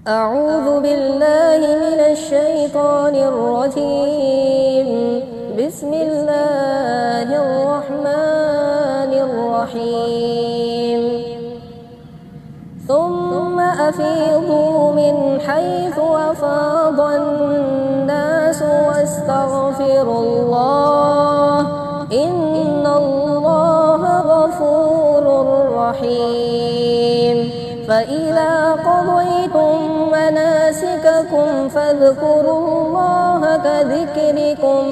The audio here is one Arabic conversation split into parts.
أعوذ بالله من الشيطان الرجيم. بسم الله الرحمن الرحيم. ثم أفيضوا من حيث أفاض الناس واستغفروا الله إن الله غفور رحيم. فإذا قضيتم مناسككم فاذكروا الله كذكركم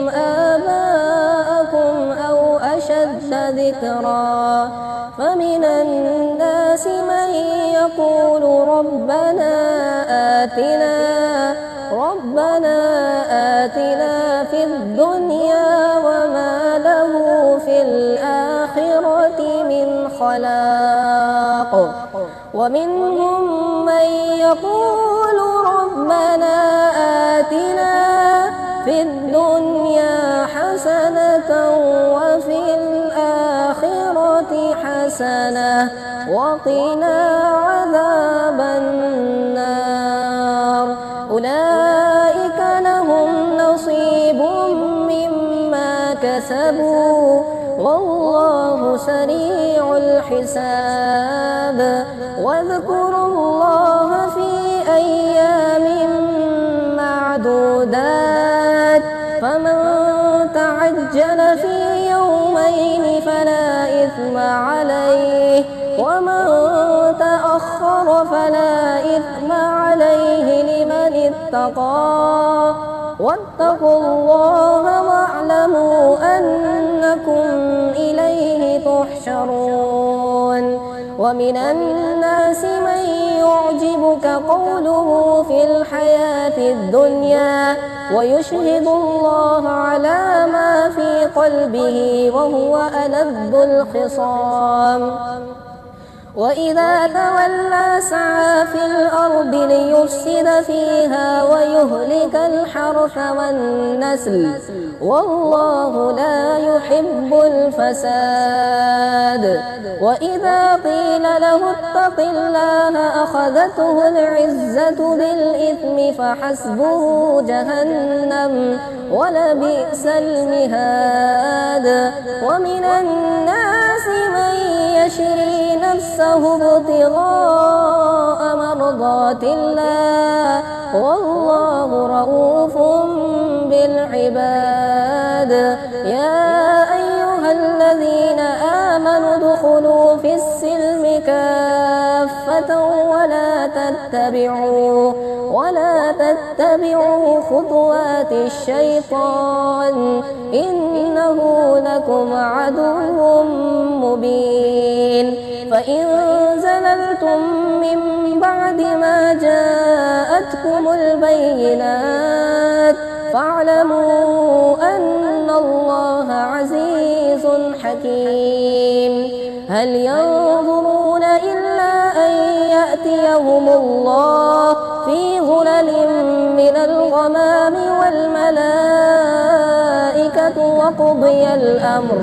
آباءكم أو أشد ذكرا. فمن الناس من يقول ربنا آتنا في الدنيا وما له في الآخرة من خلاق. ومنهم من يقول ربنا آتنا في الدنيا حسنة وفي الآخرة حسنة وقنا عذاب النار. أولئك لهم نصيب مما كسبوا والله سريع الحساب. واذكروا الله في أيام معدودات فمن تعجل في يومين فلا إثم عليه ومن تأخر فلا إثم عليه لمن اتقى. واتقوا الله واعلموا أنكم إليه تحشرون. ومن الناس من يعجبك قوله في الحياة الدنيا ويشهد الله على ما في قلبه وهو ألذ الخصام. وإذا تولى سعى في الأرض ليفسد فيها ويهلك الحرث والنسل والله لا يحب الفساد. وإذا قيل له اتق الله أخذته العزة بالإثم فحسبه جهنم ولبئس المهاد. ومن الناس من يشري نفسه ابتغاء مرضات الله والله رؤوف بالعباد. يا أيها الذين آمنوا ادخلوا في السلم كافة ولا تتبعوا خطوات الشيطان إنه لكم عدو مبين. فإن زللتم من بعد ما جاءتكم البينات فاعلموا أن الله عزيز حكيم. هل ينظرون إلا أن يأتيهم الله في ظلل من الغمام والملائكة وقضي الأمر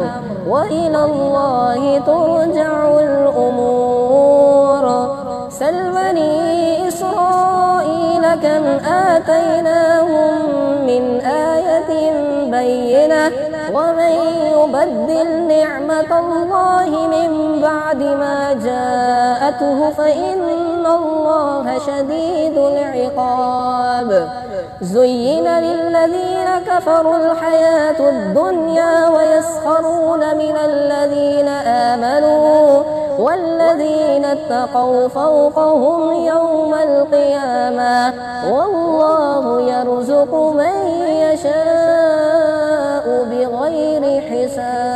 وإلى الله ترجع الأمور. سل بني إسرائيل كم آتيناهم من آية بينة ومن يبدل نعمة الله من بعد ما جاءته فإن الله شديد العقاب. زين للذين كفروا الحياة الدنيا ويسخرون من الذين آمنوا والذين اتقوا فوقهم يوم القيامة والله يرزق من يشاء بغير حساب.